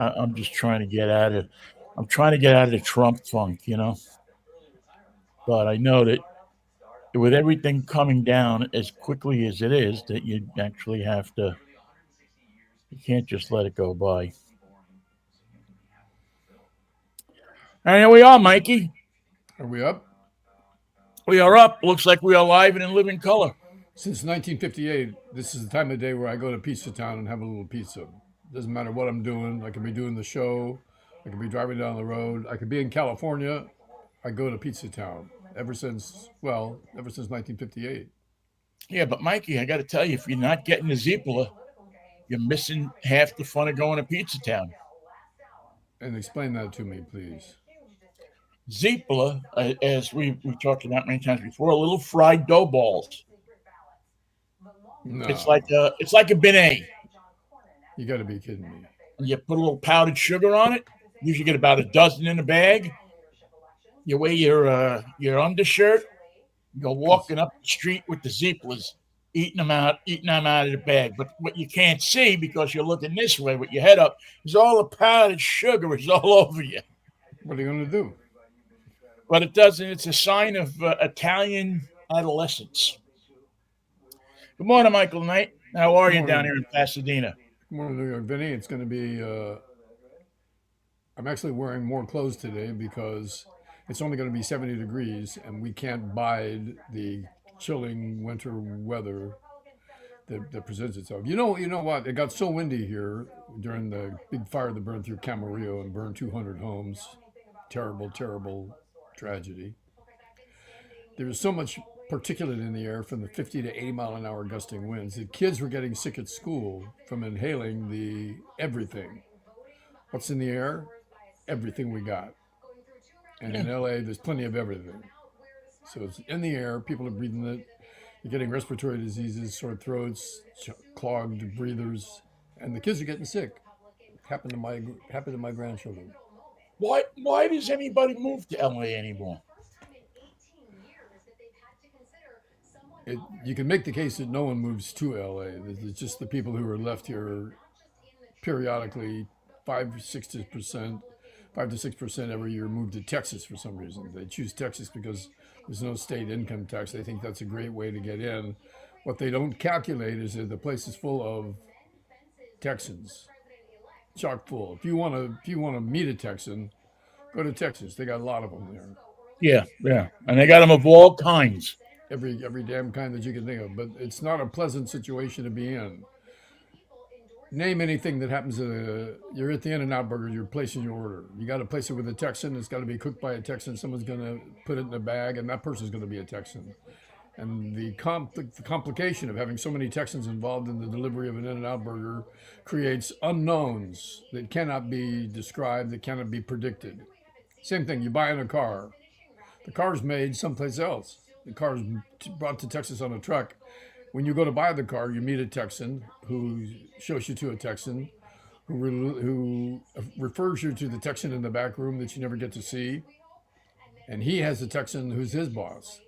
I'm just trying to get out of. I'm trying to get out of the Trump funk, But I know that with everything coming down as quickly as it is, that you actually have to. You can't just let it go by. And here we are, Mikey. Are we up? We are up. Looks like we are live and in living color. Since 1958, this is the time of day where I go to Pizza Town and have a little pizza. Doesn't matter what I'm doing. I could be doing the show. I could be driving down the road. I could be in California. I go to Pizza Town ever since 1958. Yeah, but Mikey, I got to tell you, if you're not getting the Zeppela, you're missing half the fun of going to Pizza Town. And explain that to me, please. Zeppela, as we talked about many times before, little fried dough balls. No, It's like a beignet. you got to be kidding me. You put a little powdered sugar on it. Usually get about a dozen in a bag. You wear your undershirt. You go Cause walking up the street with the Zeppelers, eating them out of the bag. But what you can't see because you're looking this way with your head up is all the powdered sugar is all over you. what are you gonna do? But it doesn't. It's a sign of Italian adolescence. Good morning, Michael Knight. How are Good you down morning, here in Pasadena? good morning, New York, Vinnie. It's gonna be. I'm actually wearing more clothes today because it's only going to be 70 degrees, and we can't bide the chilling winter weather that presents itself. You know what? It got so windy here during the big fire that burned through Camarillo and burned 200 homes. Terrible, terrible tragedy. There was so much particulate in the air from the 50 to 80 mile an hour gusting winds that kids were getting sick at school from inhaling the everything. What's in the air? Everything we got. And Yeah. in LA, there's plenty of everything. So it's in the air. People are breathing it. You're getting respiratory diseases, sore throats, clogged breathers, and the kids are getting sick. Happened to my grandchildren. Why does anybody move to LA anymore? You can make the case that no one moves to LA. It's just the people who are left here periodically, 5 to 6%, 5 to 6% every year move to Texas for some reason. They choose Texas because there's no state income tax. They think that's a great way to get in. What they don't calculate is that the place is full of Texans, chock full. If you want to meet a Texan, go to Texas. They got a lot of them there. Yeah, yeah, and they got them of all kinds. Every damn kind that you can think of. But it's not a pleasant situation to be in. Name anything that happens you're at the In-N-Out Burger, you're placing your order. You got to place it with a Texan. It's got to be cooked by a Texan. Someone's going to put it in a bag, and that person's going to be a Texan. And the complication of having so many Texans involved in the delivery of an In-N-Out Burger creates unknowns that cannot be described, that cannot be predicted. Same thing. You buy in a car. The car's made someplace else. The car's brought to Texas on a truck. When you go to buy the car, you meet a Texan who shows you to a Texan who refers you to the Texan in the back room that you never get to see, and he has a Texan who's his boss.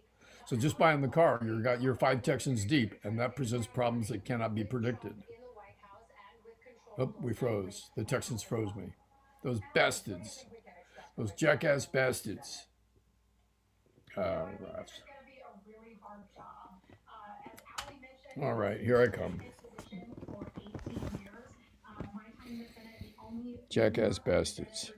So just buying the car, you're 5 Texans deep, and that presents problems that cannot be predicted. Oh, we froze. The Texans froze me. Those bastards. Those jackass bastards. Rats. All right, here I come. Jackass bastards.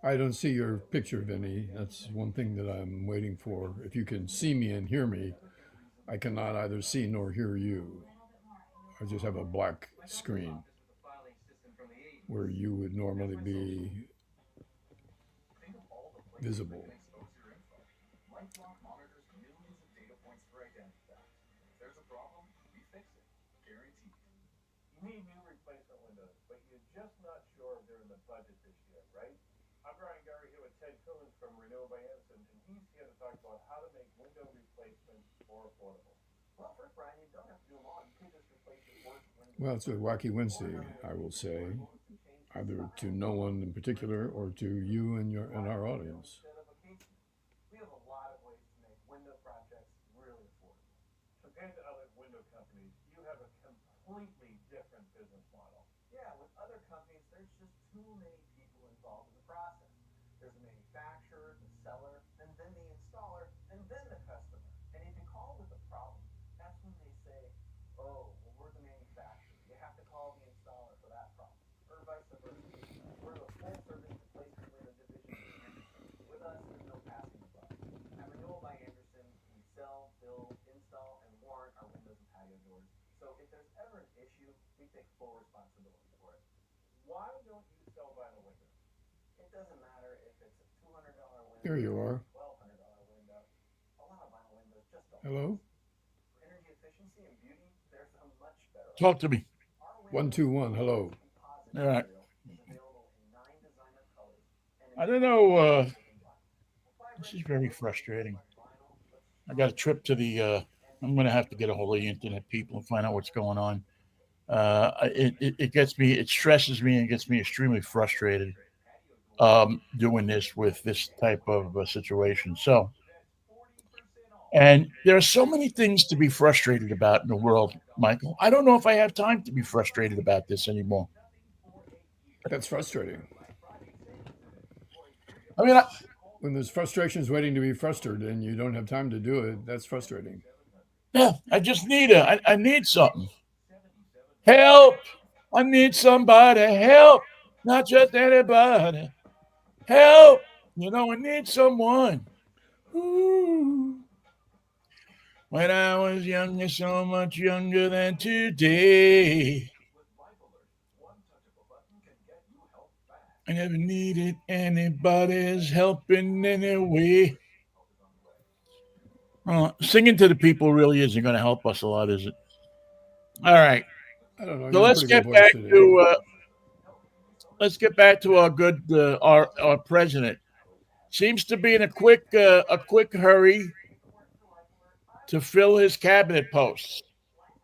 I don't see your picture, Vinny. That's one thing that I'm waiting for. If you can see me and hear me, I cannot either see nor hear you. I just have a black screen where you would normally be visible. Well, it's a wacky Wednesday, I will say, either to no one in particular or to you and your and our audience. There you are. Hello? Talk to me. 121. Hello. All right. I don't know. This is very frustrating. I got a trip to the. I'm going to have to get a hold of the internet people and find out what's going on. It gets me. It stresses me and gets me extremely frustrated. Doing this with this type of situation. So, and there are so many things to be frustrated about in the world, Michael. I don't know if I have time to be frustrated about this anymore. That's frustrating. I mean, When there's frustrations waiting to be frustrated and you don't have time to do it, that's frustrating. yeah, I just need I need something. Help! I need somebody. Help! Not just anybody. Help! I need someone. Ooh. When I was younger, so much younger than today, I never needed anybody's help in any way. Singing to the people really isn't going to help us a lot, is it? All right. I don't know. So You have a pretty good voice today. let's get back to our good our president. Seems to be in a quick hurry to fill his cabinet posts.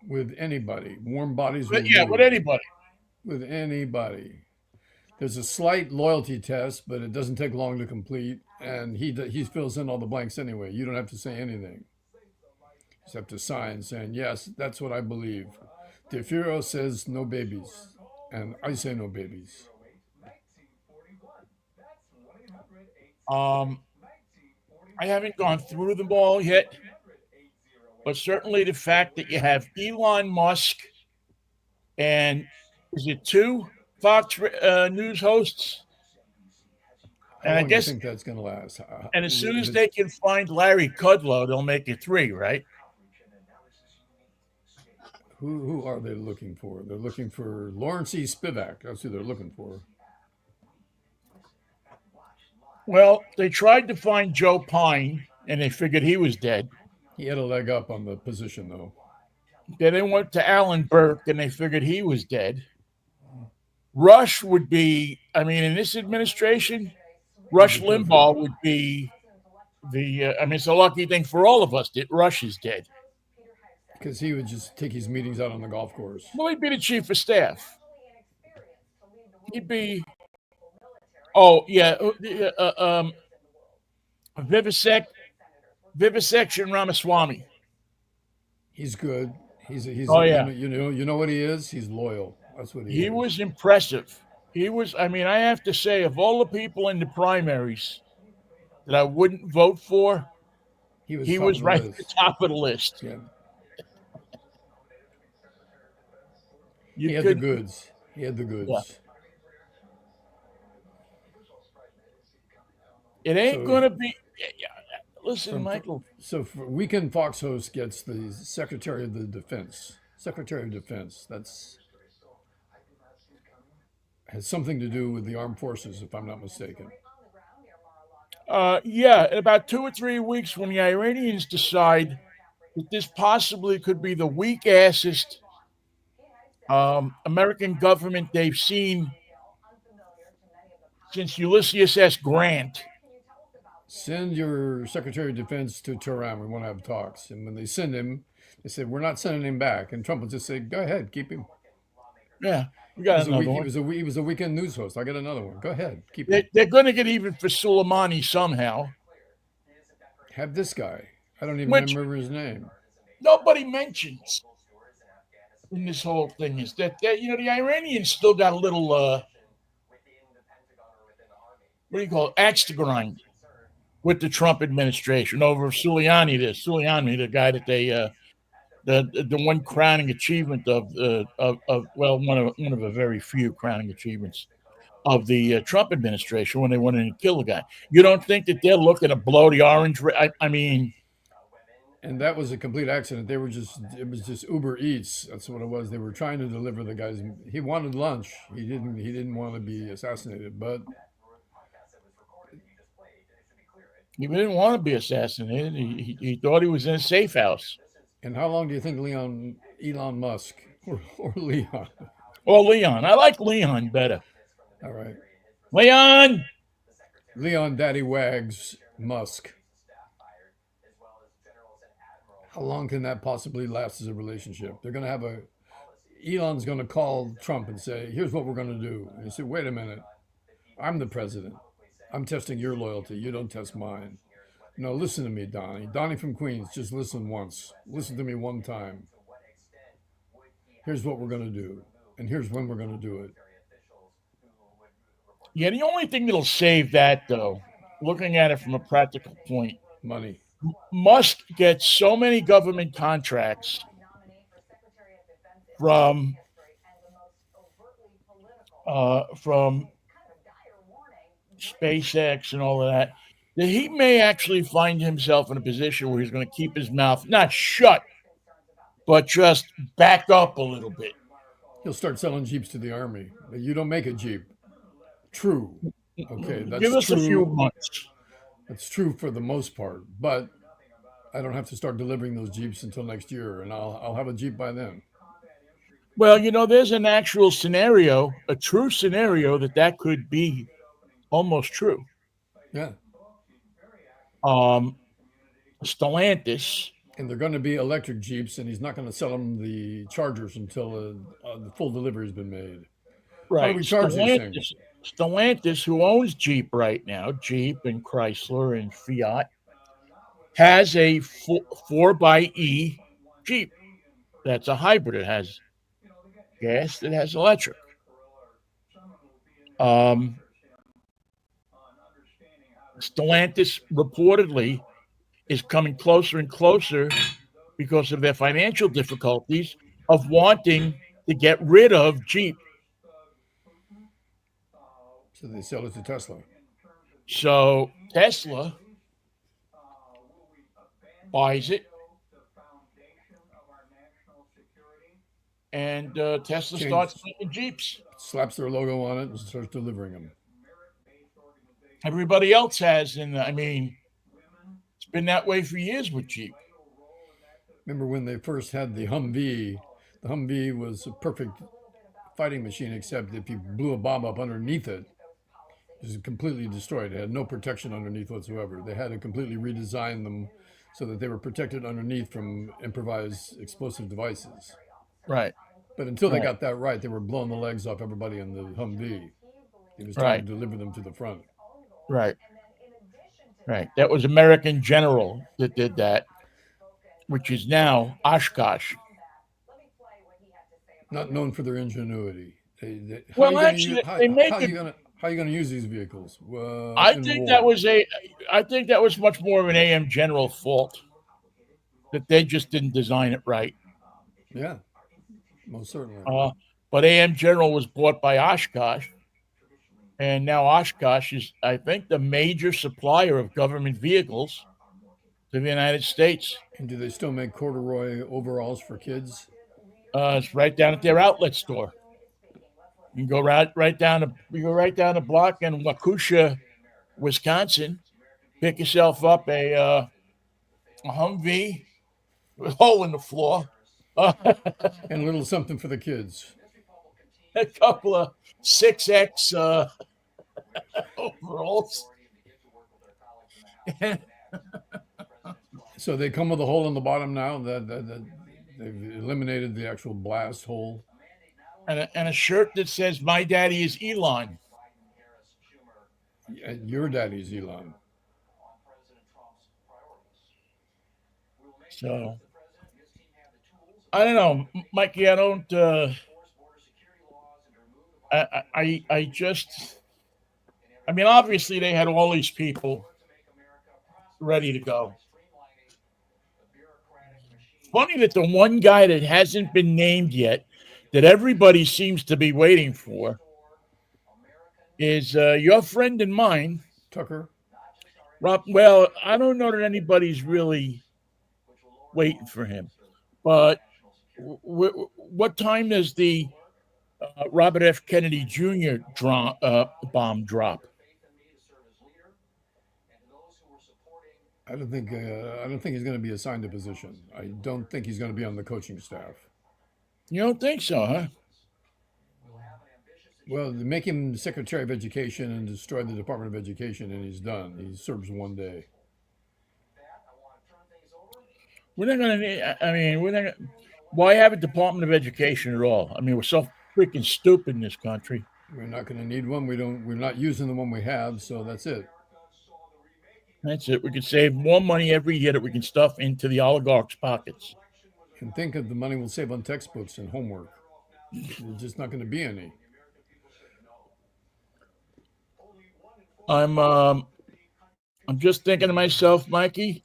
With anybody, warm bodies But will yeah, do with it. anybody. With anybody. There's a slight loyalty test, but it doesn't take long to complete, and he fills in all the blanks anyway. You don't have to say anything. You just have to sign saying, yes, that's what I believe. The Fuhrer says no babies, and I say no babies. Um, I haven't gone through them all yet, but certainly the fact that you have Elon Musk and is it two Fox News hosts, How and I long do you guess, think that's going to last? and as soon If as it's, they can find Larry Kudlow, they'll make it three, right? who are they looking for? They're looking for Lawrence E. Spivak. That's who they're looking for. Well, they tried to find Joe Pine, and they figured he was dead. He had a leg up on the position, though. Then they went to Alan Burke, and they figured he was dead. Rush would be, I mean, in this administration, He'd Rush be perfect. Limbaugh would be I mean, it's a lucky thing for all of us that Rush is dead. Because he would just take his meetings out on the golf course. Well, he'd be the chief of staff. He'd be, oh, yeah, Vivisec, Vivisection Ramaswamy. He's good. Oh, yeah. You know what he is. He's loyal. That's what he He is. was impressive. He was, I mean, I have to say, of all the people in the primaries that I wouldn't vote for, He was he top of was the right at the list. top of the list. Yeah, You he had the could, goods. He had the yeah. goods. It ain't So going to be, yeah. Listen, from Michael, so for weekend Fox host gets the Secretary of the Defense. Secretary of Defense. That's has something to do with the armed forces, if I'm not mistaken. yeah, in about 2 or 3 weeks, when the Iranians decide that this possibly could be the weak assest American government they've seen since Ulysses S. Grant. Send your Secretary of Defense to Tehran. We want to have talks. And when they send him, they say we're not sending him back. And Trump will just say, "Go ahead, keep him." Yeah, we got another one. He was a weekend news host. I got another one. Go ahead, keep him. They're going to get even for Soleimani somehow, Have this guy. I don't even which remember his name. nobody mentions. in this whole thing is that the Iranians still got a little what do you call it, axe to grind with the Trump administration over Giuliani, the guy that they the one crowning achievement of well one of a very few crowning achievements of the Trump administration when they went in and killed the guy. You don't think that they're looking to blow the orange? I mean, And that was a complete accident. It was just Uber Eats. That's what it was. They were trying to deliver the guy's. He wanted lunch. He didn't want to be assassinated. But he didn't want to be assassinated. He thought he was in a safe house. and how long do you think Elon Musk or Leon? Or Leon. I like Leon better. All right, Leon. Leon Daddy Wags Musk. How long can that possibly last as a relationship? They're going to have a. Elon's going to call Trump and say, "Here's what we're going to do." And he said, "Wait a minute. I'm the president. I'm testing your loyalty. You don't test mine. No, listen to me, Donnie. Donnie from Queens, just listen once. Listen to me one time. Here's what we're going to do. And here's when we're going to do it." Yeah, the only thing that'll save that, though, looking at it from a practical point, Money. Musk gets so many government contracts from SpaceX and all of that he may actually find himself in a position where he's going to keep his mouth not shut, but just back up a little bit. He'll start selling Jeeps to the Army. You don't make a Jeep. True. Okay, that's Give us true. a few months. That's true for the most part, but I don't have to start delivering those Jeeps until next year, and I'll have a Jeep by then. Well, there's an actual scenario, a true scenario that could be almost true. Yeah. Stellantis. And they're going to be electric Jeeps, and he's not going to sell them the Chargers until the full delivery has been made. Right. How do we charge these things? Stellantis, who owns Jeep right now, Jeep and Chrysler and Fiat, has a 4xe Jeep. That's a hybrid. It has gas, it has electric. Stellantis reportedly is coming closer and closer because of their financial difficulties of wanting to get rid of Jeep. So they sell it to Tesla. So Tesla buys it, and Tesla starts making Jeeps. Slaps their logo on it and starts delivering them. Everybody else has, and I mean, it's been that way for years with Jeep. Remember when they first had the Humvee? The Humvee was a perfect fighting machine, except if you blew a bomb up underneath it, it was completely destroyed. It had no protection underneath whatsoever. They had to completely redesign them so that they were protected underneath from improvised explosive devices. Right. But until they got that right, they were blowing the legs off everybody in the Humvee. It was trying to deliver them to the front. Right. Right. That was American General that did that, which is now Oshkosh. Not known for their ingenuity. How are you going to use these vehicles? I think that was much more of an AM General fault, that they just didn't design it right. Yeah, most certainly. But AM General was bought by Oshkosh, and now Oshkosh is, I think, the major supplier of government vehicles to the United States. And do they still make corduroy overalls for kids? It's right down at their outlet store. You can go right down the block in Waukesha, Wisconsin. Pick yourself up a Humvee with a hole in the floor. And a little something for the kids. A couple of 6X overalls. So they come with a hole in the bottom now. That they've eliminated the actual blast hole. And a shirt that says, "My daddy is Elon." Your daddy's Elon. So I don't know, Mikey. I don't. I just. I mean, obviously they had all these people ready to go. Funny that the one guy that hasn't been named yet, that everybody seems to be waiting for, is your friend and mine, Tucker. Rob. Well, I don't know that anybody's really waiting for him, but what time does the Robert F. Kennedy Jr. Bomb drop? I don't think he's going to be assigned a position. I don't think he's going to be on the coaching staff. You don't think so, huh? Well, they make him Secretary of Education and destroy the Department of Education, and he's done. He serves one day. We're not going to. I mean, we're not. Why have a Department of Education at all? I mean, we're so freaking stupid in this country. We're not going to need one. We don't. We're not using the one we have, so that's it. That's it. We can save more money every year that we can stuff into the oligarchs' pockets. And think of the money we'll save on textbooks and homework. There's just not going to be any. I'm um, I'm just thinking to myself, Mikey.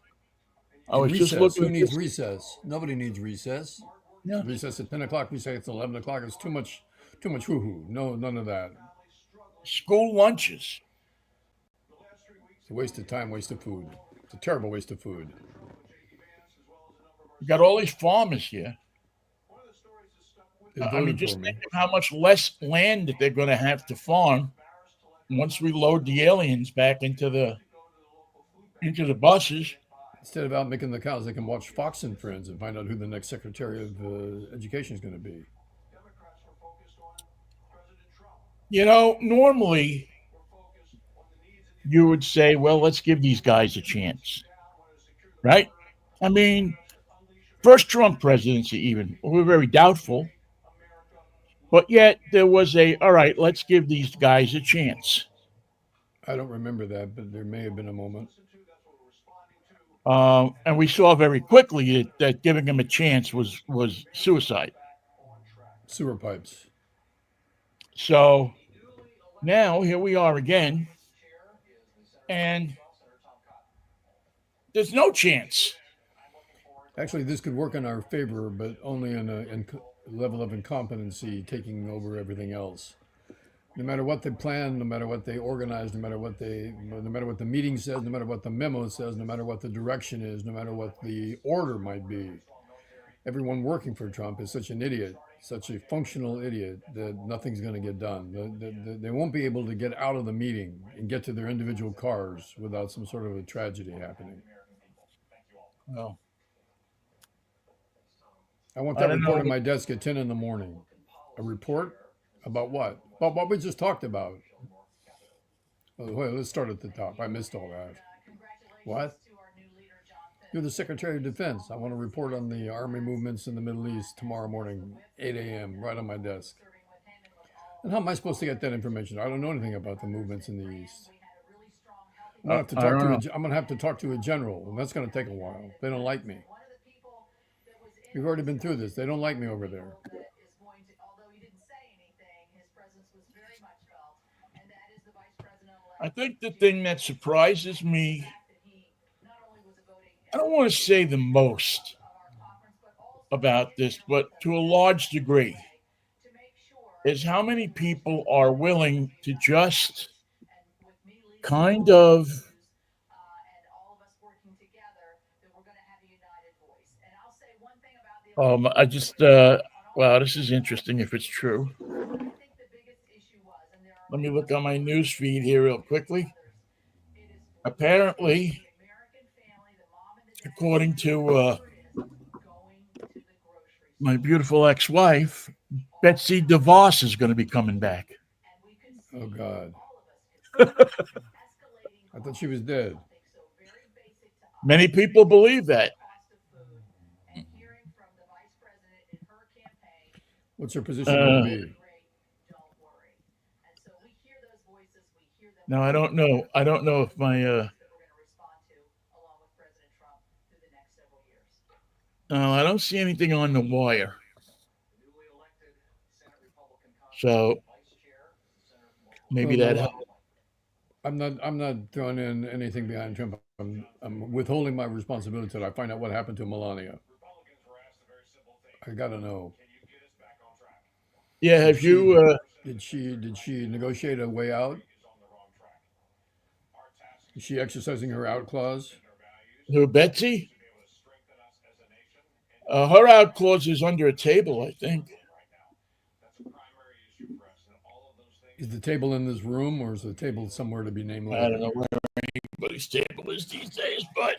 I And was just recess. looking Who at needs this. recess? Nobody needs recess. Yeah, Recess at 10 o'clock. Recess at 11 o'clock. It's too much. Too much hoo hoo. No, none of that. school lunches. It's a waste of time. Waste of food. It's a terrible waste of food. We got all these farmers here. They I mean, voted for just think me. of how much less land that they're going to have to farm once we load the aliens back into the buses. Instead of out making the cows, they can watch Fox and Friends and find out who the next Secretary of Education is going to be. Normally you would say, well, let's give these guys a chance, right? I mean, first Trump presidency, even, we were very doubtful, but yet there was all right, let's give these guys a chance. I don't remember that, but there may have been a moment. And we saw very quickly that giving them a chance was suicide. Sewer pipes. So now here we are again, and there's no chance. Actually, this could work in our favor, but only in a level of incompetency taking over everything else. No matter what they plan, no matter what they organize, no matter what the meeting says, no matter what the memo says, no matter what the direction is, no matter what the order might be, everyone working for Trump is such an idiot, such a functional idiot that nothing's going to get done. They won't be able to get out of the meeting and get to their individual cars without some sort of a tragedy happening. Well, I want I that don't know. report on my desk at 10 in the morning. A report about what? About what we just talked about. Oh, wait, let's start at the top. I missed all that. What? You're the Secretary of Defense. I want to report on the Army movements in the Middle East tomorrow morning, 8 a.m., right on my desk. And how am I supposed to get that information? I don't know anything about the movements in the East. I don't know. I'm gonna have to talk to a general, and that's gonna take a while. They don't like me. We've already been through this. They don't like me over there. I think the thing that surprises me, I don't want to say the most about this, but to a large degree, is how many people are willing to just kind of. I just. Wow, this is interesting if it's true. Let me look on my news feed here real quickly. Apparently, according to my beautiful ex-wife, Betsy DeVos is going to be coming back. Oh God. I thought she was dead. Many people believe that. What's her position going to Uh, be? now I don't know. I don't know if my I don't see anything on the wire. So maybe Well, that no, helps. I'm not throwing in anything behind Trump. I'm withholding my responsibility until I find out what happened to Melania. I gotta know. Yeah, Did have she you, did she negotiate a way out? Is she exercising her out clause? who, Betsy? Her out clause is under a table, I think. Is the table in this room, or is the table somewhere to be named I don't later? know where anybody's table is these days, but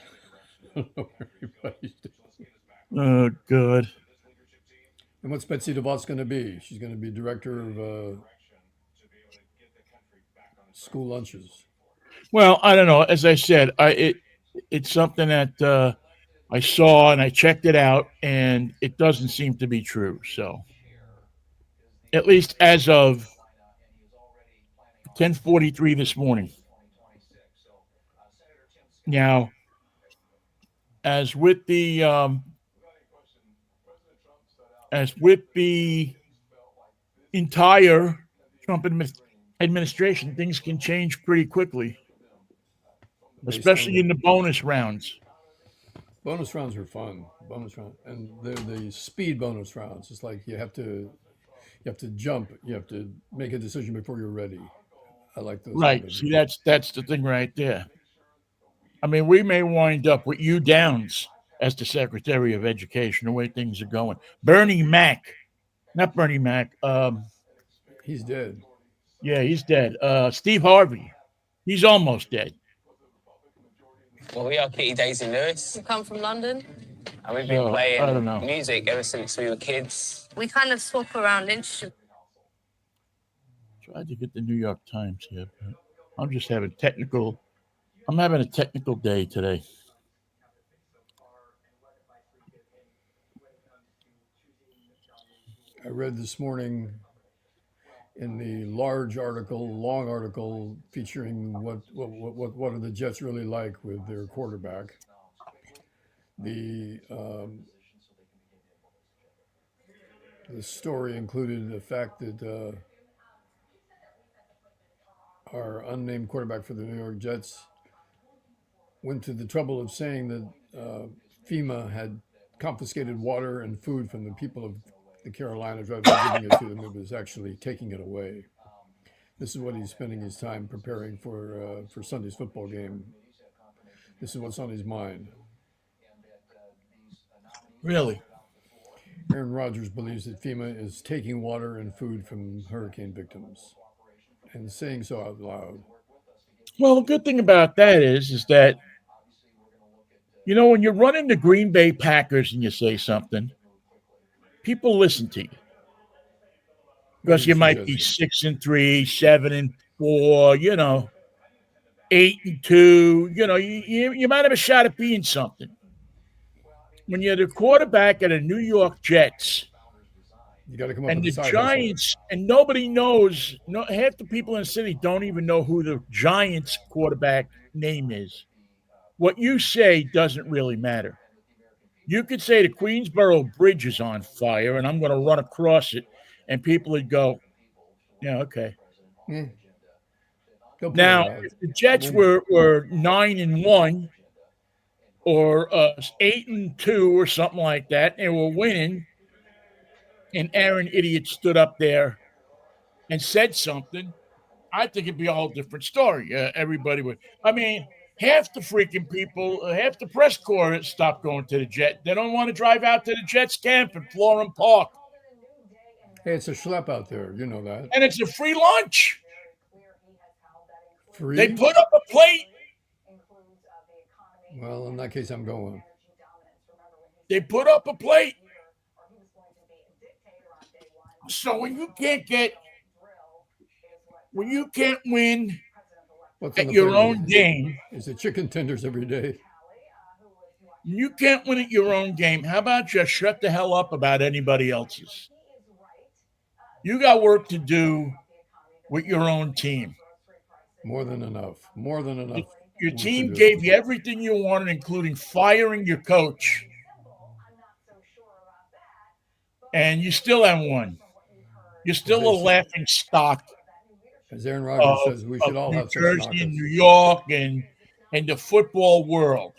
I don't know where everybody's table. oh, good. And what's Betsy DeVos going to be? She's going to be director of school lunches. Well, I don't know. As I said, it's something that I saw and I checked it out, and it doesn't seem to be true. So, at least as of 10:43 this morning. Now, as with the as with the entire Trump administration, things can change pretty quickly, Based especially in on the bonus rounds. bonus rounds are fun. Bonus round, and they're the speed bonus rounds. It's like you have to jump. You have to make a decision before you're ready. I like those kind Right. of. See, that's the thing right there. I mean, we may wind up with you Downs as the Secretary of Education, the way things are going. Bernie Mac, not Bernie Mac. He's dead. Yeah, he's dead. Steve Harvey, he's almost dead. Well, we are Kitty Daisy Lewis, We come from London. and we've been So I don't playing know. music ever since we were kids. We kind of swap around instruments. Tried to get the New York Times here, but I'm just having technical. I'm having a technical day today. I read this morning in the large article, long article featuring what are the Jets really like with their quarterback. The story included the fact that our unnamed quarterback for the New York Jets went to the trouble of saying that FEMA had confiscated water and food from the people of the Carolinas rather than giving it to them. It was actually taking it away. This is what he's spending his time preparing for Sunday's football game. This is what's on his mind. Really? Aaron Rodgers believes that FEMA is taking water and food from hurricane victims and saying so out loud. Well, the good thing about that is that when you're running the Green Bay Packers and you say something, people listen to you What are because you you might be suggesting? 6-3, 7-4, 8-2. You might have a shot at being something. When you're the quarterback of the New York Jets You got to come up and with a the side hustle. Giants, and nobody knows, no, half the people in the city don't even know who the Giants quarterback name is. What you say doesn't really matter. You could say the Queensboro Bridge is on fire and I'm going to run across it, and people would go, yeah, okay. Hmm, they'll pull it Now, out. if the Jets Well, were 9-1 or 8-2 or something like that, and they were winning, and Aaron Idiot stood up there and said something, I think it'd be a whole different story. Everybody would. I mean, half the freaking people, half the press corps stopped going to the Jet. They don't want to drive out to the Jets camp in Florham Park, hey, it's a schlep out there. You know that. and it's a free lunch. They Free? put up a plate. Well, in that case, I'm going. They put up a plate. So when you can't win What's on at the your plate? own game, Is it chicken tenders every day? you can't win at your own game. How about just shut the hell up about anybody else's? You got work to do with your own team. More than enough. More than enough Your work to team do. gave you everything you wanted, including firing your coach. and you still haven't won. You're still a laughing stock As Aaron Rodgers of, says, we should all New have such Jersey and knockers. New York and the football world.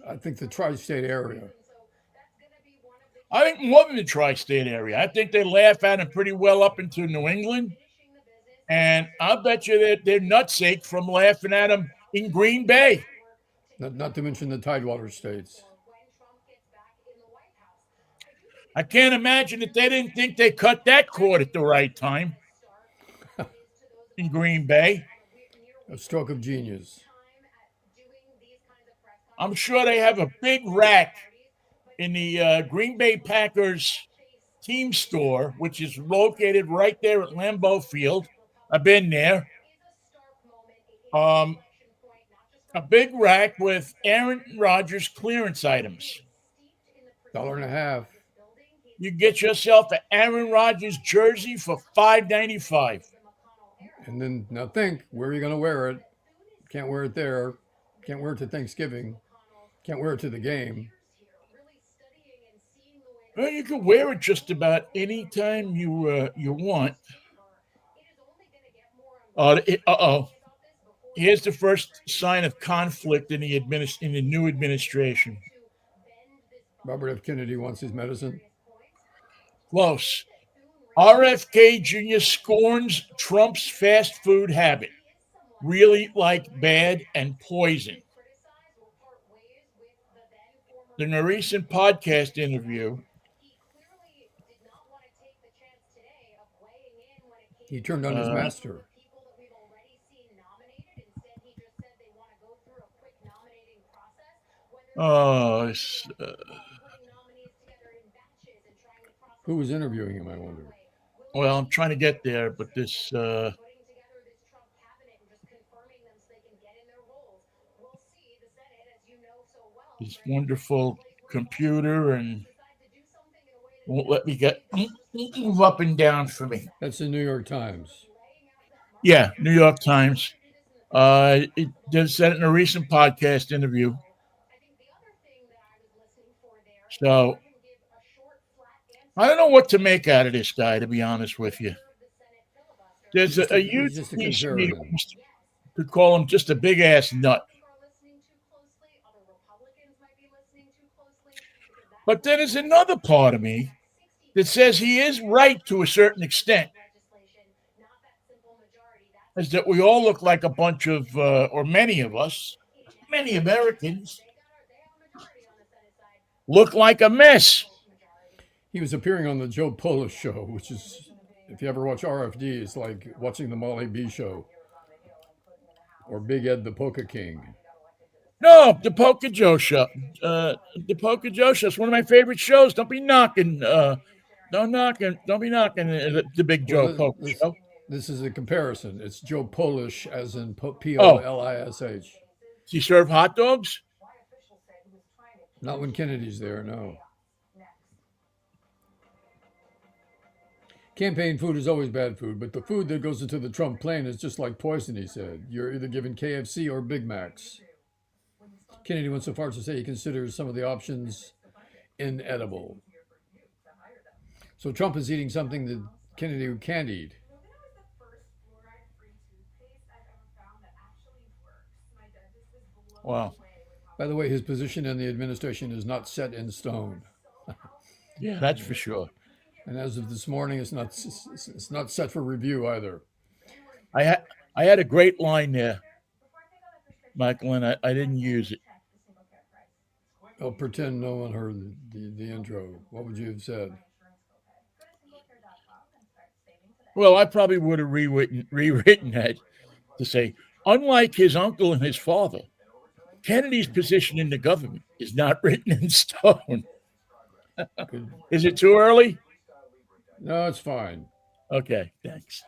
I think the tri-state area. I think more than the tri-state area. I think they laugh at him pretty well up into New England. And I'll bet you that they're nutsache from laughing at him in Green Bay. Not to mention the Tidewater states. I can't imagine that they didn't think they cut that cord at the right time in Green Bay. A stroke of genius. I'm sure they have a big rack in the Green Bay Packers team store, which is located right there at Lambeau Field. I've been there. A big rack with Aaron Rodgers clearance items. $1.50. You get yourself an Aaron Rodgers jersey for $5.95. And then now think, where are you going to wear it? Can't wear it there. Can't wear it to Thanksgiving. Can't wear it to the game. Well, you can wear it just about any time you want. Here's the first sign of conflict in the new administration. Robert F. Kennedy wants his medicine. Close. RFK Jr. scorns Trump's fast food habit. Really like bad and poison. In a recent podcast interview, he turned on his master. Who was interviewing him, I wonder? Well, I'm trying to get there, but this wonderful computer and won't let me move up and down for me. That's the New York Times. Yeah, New York Times. It said it in a recent podcast interview. So I don't know what to make out of this guy, to be honest with you. There's a huge piece of me could call him just a big ass nut. But then there's another part of me that says he is right to a certain extent. Is that we all look like a bunch of, or many of us, many Americans, look like a mess. He was appearing on the Joe Polish show, which is, if you ever watch RFD, it's like watching the Molly B show or Big Ed the Polka King. No, the Polka Joe show. The Polka Joe show is one of my favorite shows. Don't be knocking. Don't be knocking the Big Joe Polka show. This is a comparison. It's Joe Polish, as in Polish. Does he serve hot dogs? Not when Kennedy's there, no. Campaign food is always bad food, but the food that goes into the Trump plane is just like poison, he said. You're either given KFC or Big Macs. Kennedy went so far as to say he considers some of the options inedible. So Trump is eating something that Kennedy can't eat. Wow. By the way, his position in the administration is not set in stone. Yeah, that's for sure. And as of this morning, it's not set for review either. I had a great line there, Michael, and I didn't use it. I'll pretend no one heard the intro. What would you have said? Well, I probably would have rewritten that to say, unlike his uncle and his father, Kennedy's position in the government is not written in stone. Is it too early? No, it's fine. Okay, thanks.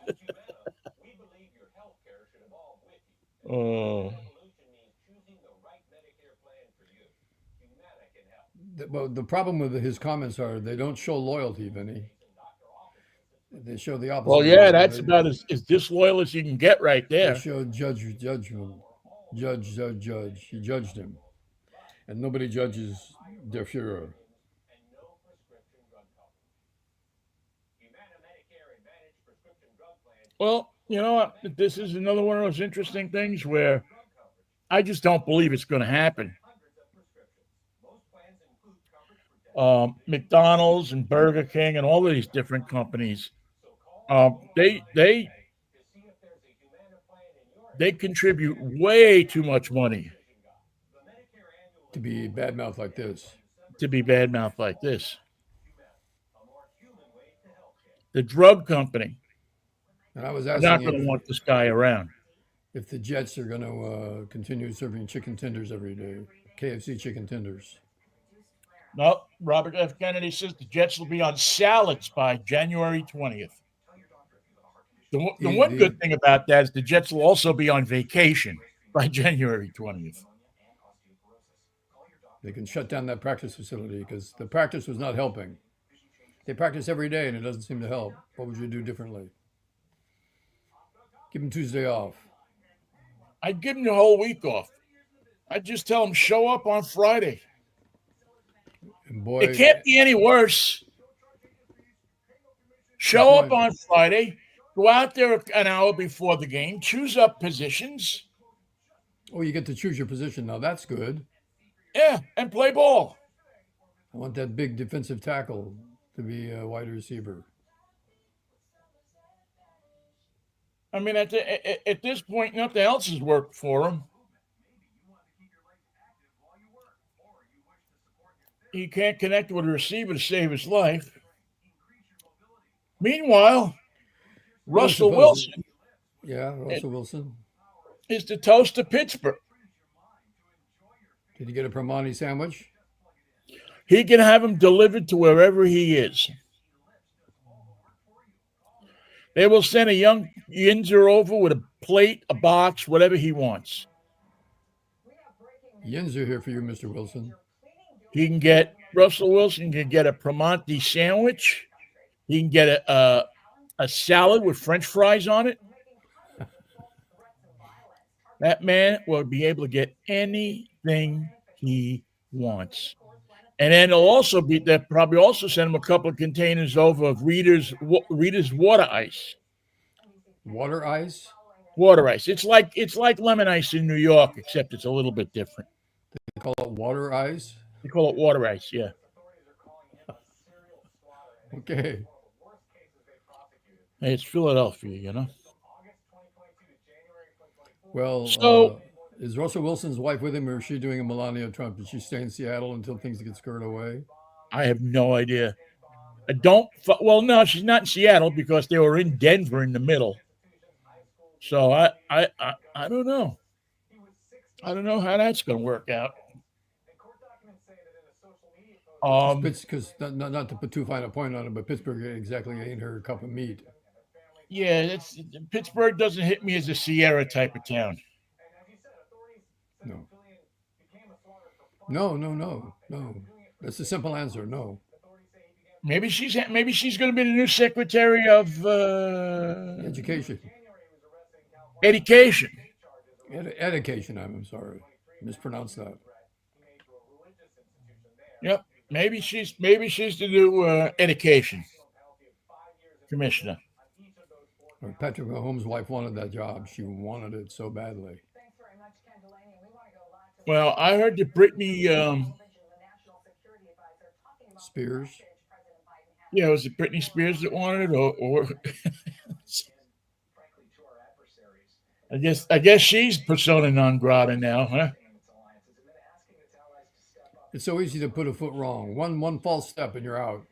Oh. Well, the problem with his comments are they don't show loyalty, Vinnie. They show the opposite. Well, yeah, that's about as disloyal as you can get right there. They show judgment. Judge. He judged him. And nobody judges der Fuhrer. Well, you know what? This is another one of those interesting things where I just don't believe it's going to happen. McDonald's and Burger King and all of these different companies, they contribute way too much money To be bad mouth like this. to be bad mouth like this. The drug company And I was are not asking going to want this guy around. if the Jets are going to continue serving chicken tenders every day, KFC chicken tenders. No, Robert F. Kennedy says the Jets will be on salads by January 20th. The one good thing about that is the Jets will also be on vacation by January 20th. They can shut down that practice facility because the practice was not helping. They practice every day and it doesn't seem to help. What would you do differently? Give them Tuesday off. I'd give them the whole week off. I'd just tell them show up on Friday. And boy, It can't be any worse. Show up on Friday, go out there an hour before the game, choose up positions. Oh, you get to choose your position now. That's good. Yeah, and play ball. I want that big defensive tackle to be a wide receiver. I mean, at this point, nothing else has worked for him. He can't connect with a receiver to save his life. Meanwhile, Russell Wilson. Yeah, Russell Wilson. Is the toast of Pittsburgh. Did you get a Permani sandwich? He can have him delivered to wherever he is. They will send a young Yinzer over with a plate, a box, whatever he wants. Yinzer here for you, Mr. Wilson. Russell Wilson can get a Primanti sandwich. He can get a salad with French fries on it. That man will be able to get anything he wants. And then they'll probably also send him a couple of containers over of Rita's water ice. Water ice? Water ice. It's like lemon ice in New York, except it's a little bit different. They call it water ice? They call it water ice, yeah. Okay. Hey, it's Philadelphia, you know. Well, so is Russell Wilson's wife with him, or is she doing a Melania Trump? Did she stay in Seattle until things get squared away? I have no idea. No, she's not in Seattle because they were in Denver in the middle. So I don't know. I don't know how that's going to work out. Because not to put too fine a point on it, but Pittsburgh exactly ain't her cup of meat. Yeah, Pittsburgh doesn't hit me as a Sierra type of town. No. That's the simple answer. No. Maybe she's going to be the new Secretary of Education. Education. Education. I'm sorry, mispronounced that. Yep. Maybe she's the new Education Commissioner. Patrick Mahomes' wife wanted that job. She wanted it so badly. Well, I heard that Britney Spears. Yeah, was it Britney Spears that wanted it, or I guess she's persona non grata now, huh? It's so easy to put a foot wrong. One false step and you're out.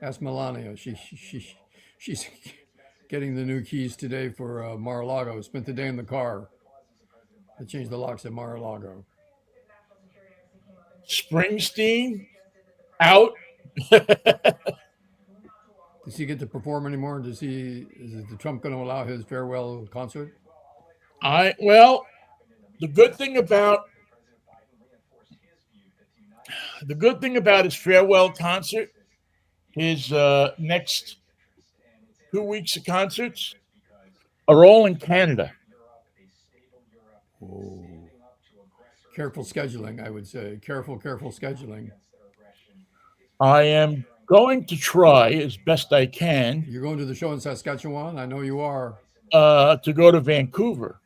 Ask Melania. She's getting the new keys today for Mar-a-Lago. Spent the day in the car. I changed the locks at Mar-a-Lago. Springsteen out. Does he get to perform anymore? Is the Trump going to allow his farewell concert? The good thing about his farewell concert, his next 2 weeks of concerts are all in Canada. Oh. Careful scheduling, I would say. Careful scheduling. I am going to try as best I can You're going to the show in Saskatchewan? I know you are. to go to Vancouver.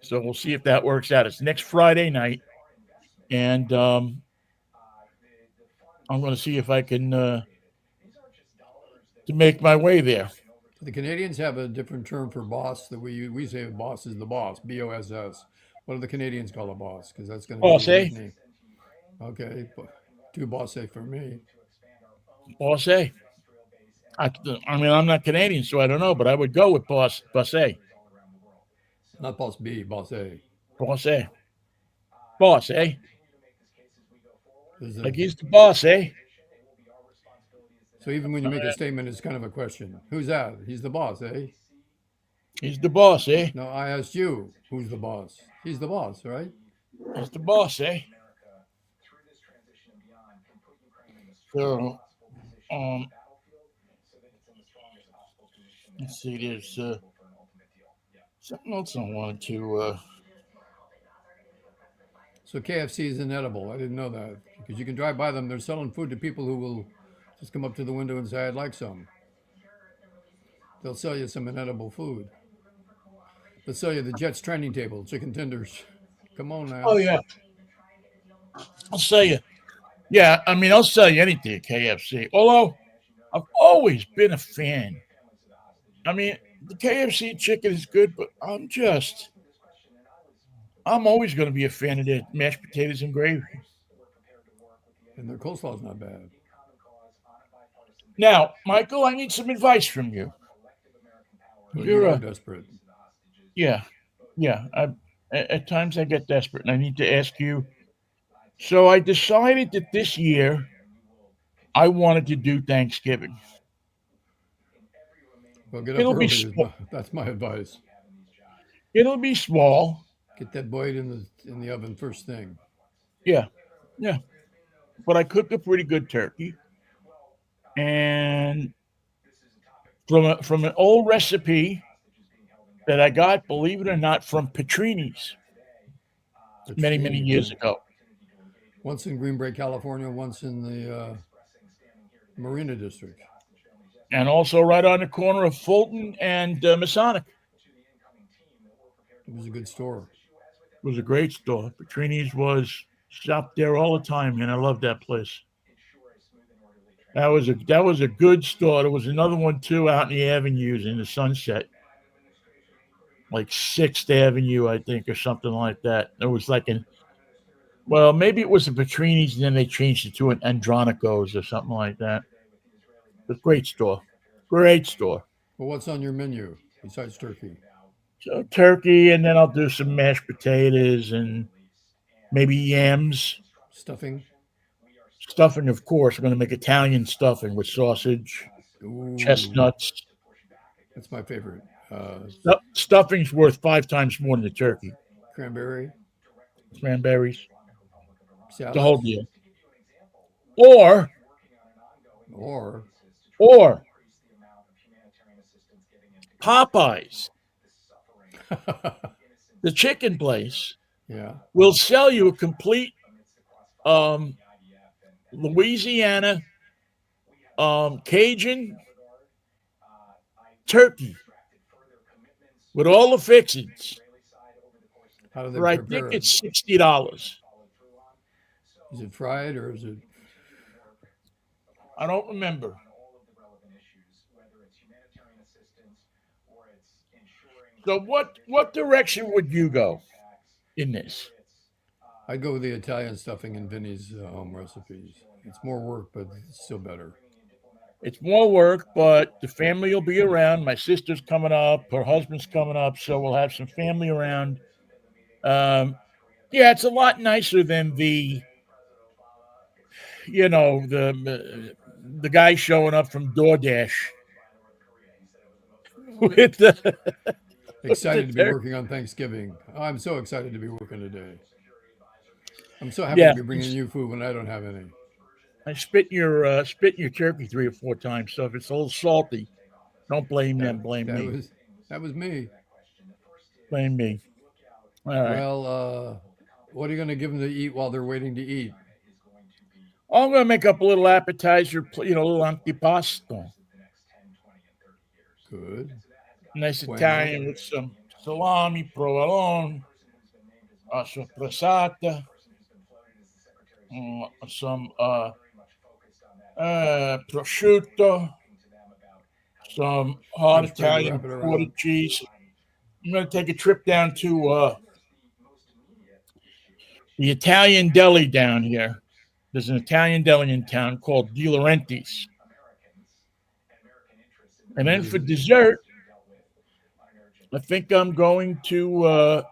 So we'll see if that works out. It's next Friday night, and I'm going to see if I can to make my way there. The Canadians have a different term for boss that we say boss is the boss, BOSS. What do the Canadians call a boss? Because that's going to be Boss, your eh? nickname. Okay, too bossy for me. Boss, eh? I mean, I'm not Canadian, so I don't know, but I would go with boss A. Not boss B, boss A. Boss A. Boss, eh? There's a, Like he's the boss, eh? so even when you make a statement, it's kind of a question. Who's that? He's the boss, eh? He's the boss, eh? No, I asked you, who's the boss? He's the boss, right? He's the boss, eh? So, let's see. There's something else I wanted to. So KFC is inedible. I didn't know that because you can drive by them. They're selling food to people who will just come up to the window and say, "I'd like some." They'll sell you some inedible food. They'll sell you the Jets training table, chicken tenders. Come on now. Oh yeah, I'll sell you. Yeah, I mean, I'll sell you anything at KFC. Although I've always been a fan. I mean, the KFC chicken is good, but I'm always going to be a fan of their mashed potatoes and gravy. And their coleslaw's not bad. Now, Michael, I need some advice from you. Well, you are desperate. Yeah. At times I get desperate, and I need to ask you. So I decided that this year I wanted to do Thanksgiving. Well, get up It'll be early. That's my advice. It'll be small. Get that boiled in the oven first thing. Yeah. But I cooked a pretty good turkey, and from an old recipe that I got, believe it or not, from Petrini's many years ago. Once in Green Bay, California, once in the Marina District. And also right on the corner of Fulton and Masonic. It was a good store. It was a great store. Petrini's was shopped there all the time, and I loved that place. That was a good store. There was another one too out in the avenues in the Sunset, like 6th Avenue, I think, or something like that. It was like maybe it was a Petrini's, and then they changed it to an Andronico's or something like that. It's a great store. Great store. Well, what's on your menu besides turkey? So turkey, and then I'll do some mashed potatoes and maybe yams. Stuffing? Stuffing, of course. I'm going to make Italian stuffing with sausage, chestnuts. That's my favorite. Stuffing's worth 5 times more than the turkey. Cranberries. Salads. The whole deal. Or Popeyes, the chicken place, will sell you a complete Louisiana Cajun turkey with all the fixings. How do they I prepare think it? it's $60. Is it fried or is it? I don't remember. So what direction would you go in this? I'd go with the Italian stuffing in Vinnie's home recipes. It's more work, but it's still better. It's more work, but the family will be around. My sister's coming up. Her husband's coming up, so we'll have some family around. Yeah, it's a lot nicer than the guy showing up from DoorDash. With excited to be working on Thanksgiving. I'm so excited to be working today. I'm so happy to be bringing you food when I don't have any. I spit in your turkey 3 or 4 times, so if it's a little salty, don't blame them. Blame me. That was me. Blame me. All right. Well, what are you going to give them to eat while they're waiting to eat? I'm going to make up a little appetizer, a little antipasto. Good. Nice Bueno. Italian with some salami, provolone, some passata, some prosciutto, some hard French bread to Italian wrap it quarter around. cheese. I'm going to take a trip down to the Italian deli down here. There's an Italian deli in town called Di Laurenti's. And then for dessert, I think I'm going to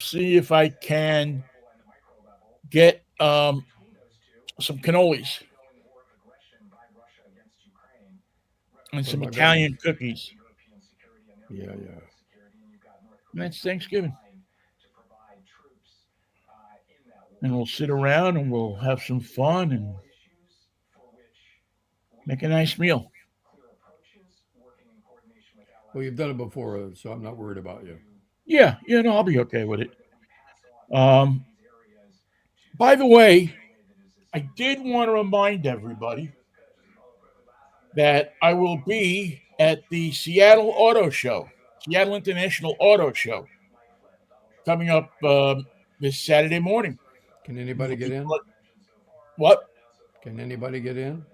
see if I can get some cannolis and some Italian cookies. Yeah. And that's Thanksgiving. And we'll sit around and we'll have some fun and make a nice meal. Well, you've done it before, so I'm not worried about you. Yeah, no, I'll be okay with it. By the way, I did want to remind everybody that I will be at the Seattle International Auto Show, coming up this Saturday morning. Can anybody get in? What? Can anybody get in?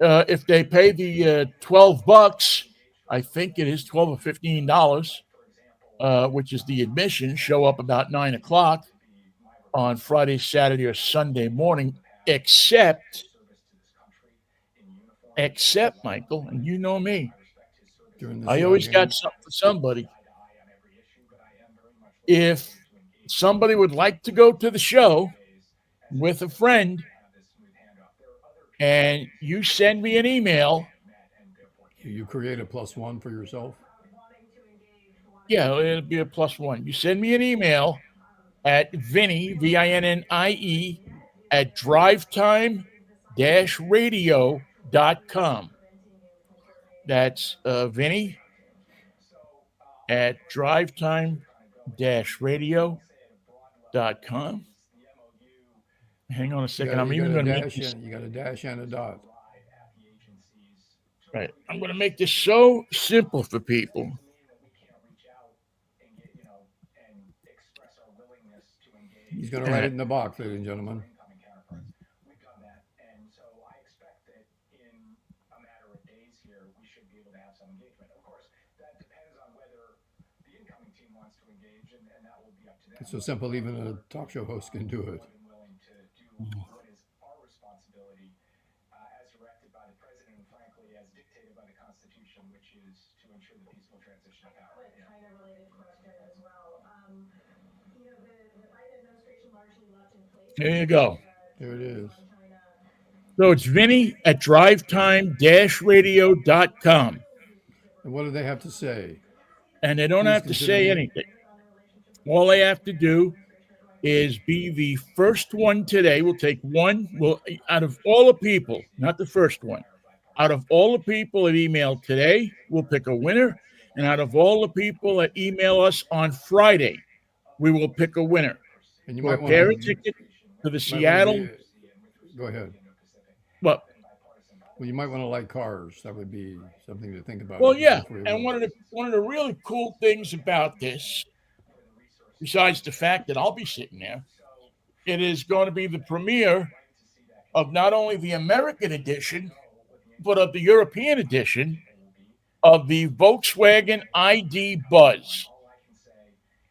If they pay the $12, I think it is $12 or $15, which is the admission. Show up about 9:00 on Friday, Saturday, or Sunday morning, except Michael, and you know me. I always got something for somebody. If somebody would like to go to the show with a friend and you send me an email. You create a +1 for yourself? Yeah, it'll be a +1. You send me an email at Vinnie, VINNIE, at drivetime-radio.com. That's Vinnie at drivetime-radio.com. Hang on a second. I'm even going to make this. You got a dash and a dot. Right. I'm going to make this so simple for people. He's going to write it in the box, ladies and gentlemen. It's so simple, even a talk show host can do it. There you go. There it is. So it's Vinnie at drivetime-radio.com. And what do they have to say? And they don't have to say anything. All they have to do is be the first one today. We'll take one. Out of all the people, not the first one, out of all the people that email today, we'll pick a winner. And out of all the people that email us on Friday, we will pick a winner. And you for might a pair of tickets to the Seattle. Go ahead. What? Well, you might want to like cars. That would be something to think about. Well, yeah. And one of the really cool things about this, besides the fact that I'll be sitting there, it is going to be the premiere of not only the American edition, but of the European edition of the Volkswagen ID Buzz.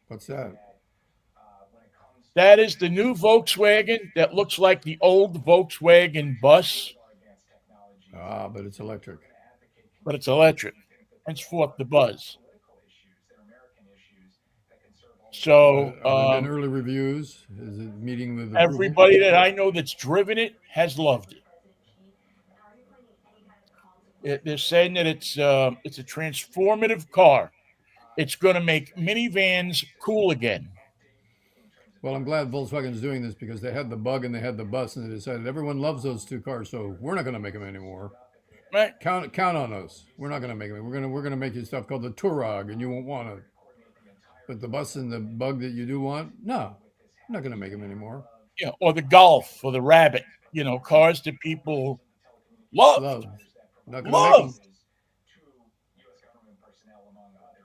What's that? That is the new Volkswagen that looks like the old Volkswagen bus. But it's electric. Henceforth, the Buzz. So, have there been early reviews? Is it meeting with everybody that I know that's driven it has loved it. They're saying that it's a transformative car. It's going to make minivans cool again. Well, I'm glad Volkswagen's doing this because they had the Bug and they had the Bus, and they decided everyone loves those two cars, so we're not going to make them anymore. Right? Count on us. We're not going to make them. We're going to make you stuff called the Touareg, and you won't want it. But the Bus and the Bug that you do want, no, I'm not going to make them anymore. or the Golf or the Rabbit, cars that people loved, Love. Not going to make them. loved.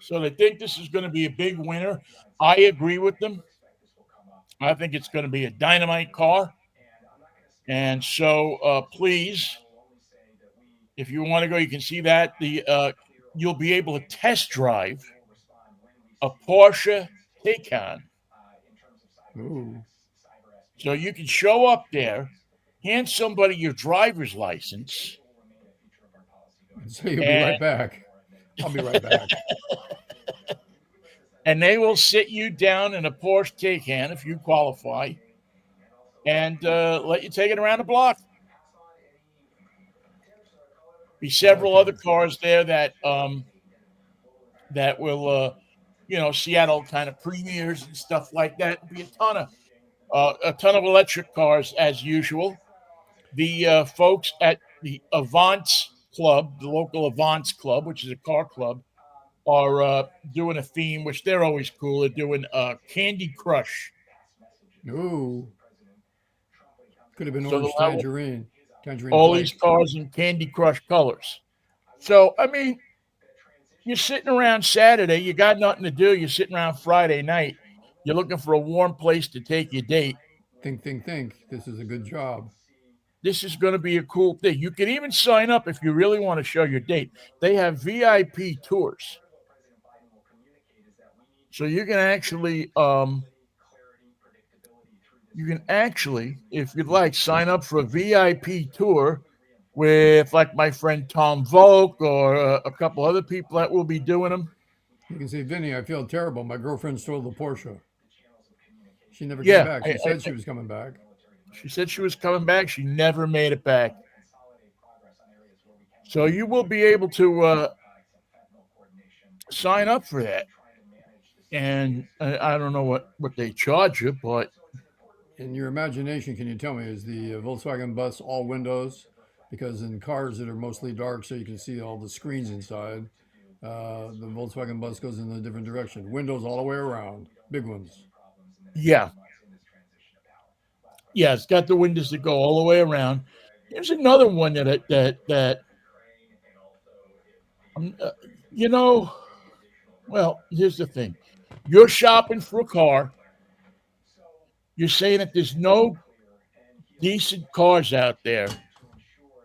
So they think this is going to be a big winner. I agree with them. I think it's going to be a dynamite car. And so please, if you want to go, you can see that you'll be able to test drive a Porsche Taycan. Ooh. So you can show up there, hand somebody your driver's license. So you'll be right back. I'll be right back. And they will sit you down in a Porsche Taycan if you qualify and let you take it around the block. Be several other cars there that will Seattle kind of premieres and stuff like that. Be a ton of electric cars as usual. The folks at the Avance Club, the local Avance Club, which is a car club, are doing a theme, which they're always cool. They're doing Candy Crush. Ooh. Could have been So orange tangerine. All Flake. these cars in Candy Crush colors. So, I mean, you're sitting around Saturday, you got nothing to do. You're sitting around Friday night. You're looking for a warm place to take your date. Think. This is a good job. This is going to be a cool thing. You can even sign up if you really want to show your date. They have VIP tours. So you can actually, if you'd like, sign up for a VIP tour with like my friend Tom Volk or a couple other people that will be doing them. You can say, Vinnie, I feel terrible. My girlfriend stole the Porsche. She never came back. She said she was coming back. She said she was coming back. She never made it back. So you will be able to sign up for that. And I don't know what they charge you, but in your imagination, can you tell me, is the Volkswagen bus all windows? Because in cars that are mostly dark, so you can see all the screens inside, the Volkswagen bus goes in a different direction. Windows all the way around, big ones. Yeah. Yeah, it's got the windows that go all the way around. Here's another one that well, here's the thing. You're shopping for a car. You're saying that there's no decent cars out there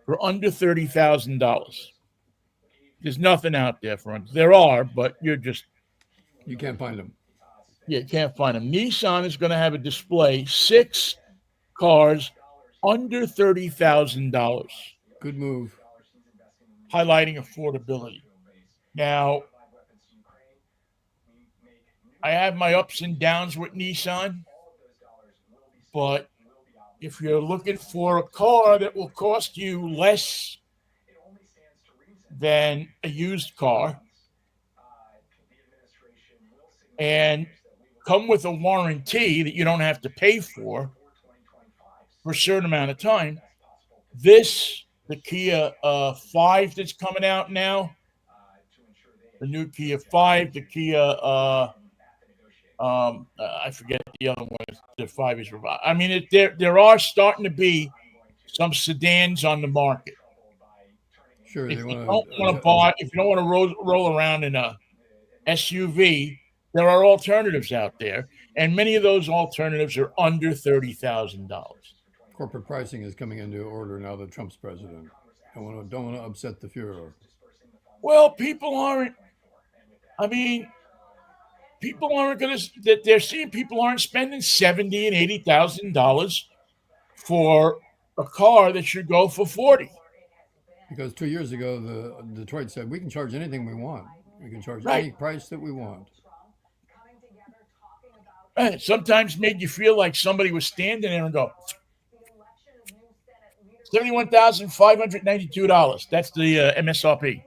for under $30,000. There's nothing out there for them. There are, but you can't find them. Yeah, you can't find them. Nissan is going to have a display 6 cars under $30,000. Good move. Highlighting affordability. Now, I have my ups and downs with Nissan, but if you're looking for a car that will cost you less than a used car and come with a warranty that you don't have to pay for a certain amount of time, the Kia 5 that's coming out now, the new Kia 5, the Kia, I forget the other one, the 5 is revived. I mean, there are starting to be some sedans on the market. Sure, if you don't want to roll around in a SUV, there are alternatives out there, and many of those alternatives are under $30,000. Corporate pricing is coming into order now that Trump's president. Don't want to upset the Führer. Well, people aren't going to. They're seeing people aren't spending $70,000 and $80,000 for a car that should go for $40,000. Because 2 years ago, the Detroit said we can charge anything we want. We can charge any price that we want. It sometimes made you feel like somebody was standing there and go, $71,592. That's the MSRP.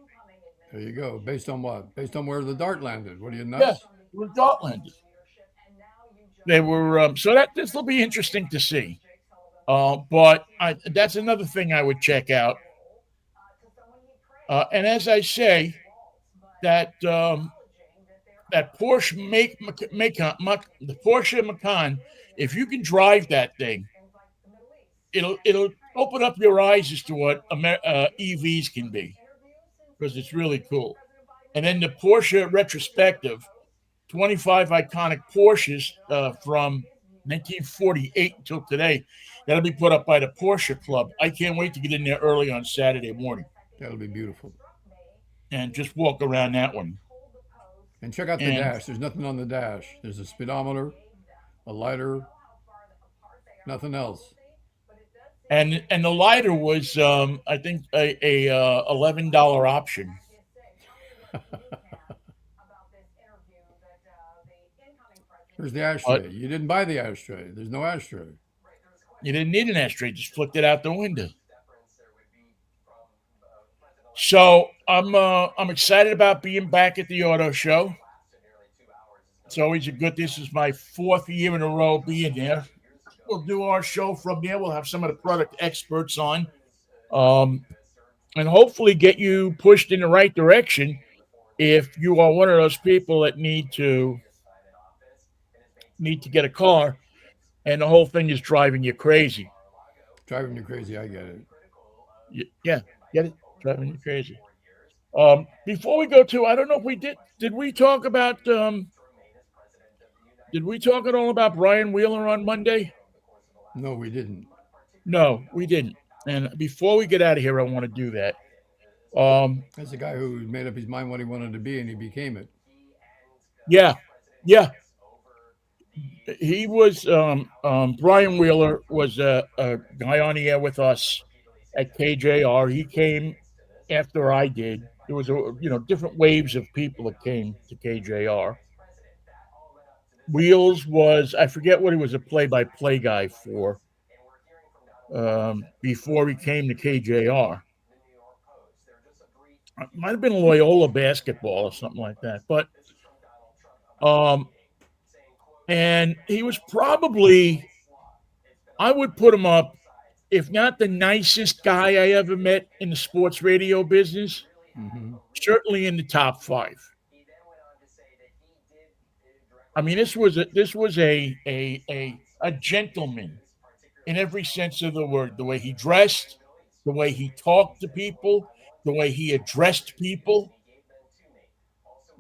There you go. Based on what? Based on where the dart landed. What are you nuts? Yeah, where the dart landed. They were so this will be interesting to see. But that's another thing I would check out. And as I say, that that Porsche the Porsche Macan. If you can drive that thing, it'll open up your eyes as to what EVs can be because it's really cool. And then the Porsche retrospective, 25 iconic Porsches from 1948 until today. That'll be put up by the Porsche Club. I can't wait to get in there early on Saturday morning That'll be beautiful. and just walk around that one. And check out the And dash. There's nothing on the dash. There's a speedometer, a lighter, nothing else. and the lighter was I think a $11 option. Where's the But ashtray? You didn't buy the ashtray. There's no ashtray. you didn't need an ashtray; just flipped it out the window. So I'm excited about being back at the auto show. It's always a good. This is my fourth year in a row being there. We'll do our show from there. We'll have some of the product experts on, um, and hopefully get you pushed in the right direction. If you are one of those people that need to get a car, and the whole thing is driving you crazy. Driving you crazy. I get it. Yeah, get it? Driving you crazy. Before we go to, I don't know if we did. Did we talk about? Did we talk at all about Brian Wheeler on Monday? No, we didn't. No, we didn't. And before we get out of here, I want to do that. Um, That's a guy who made up his mind what he wanted to be, and he became it. yeah, yeah. He was Brian Wheeler was a guy on the air with us at KJR. He came after I did. There was different waves of people that came to KJR. Wheels was I forget what he was a play-by-play guy for before he came to KJR. It might have been Loyola basketball or something like that. But um, and he was probably I would put him up, if not the nicest guy I ever met in the sports radio business, Hmm. certainly in the top five. I mean, this was a gentleman in every sense of the word. The way he dressed, the way he talked to people, the way he addressed people,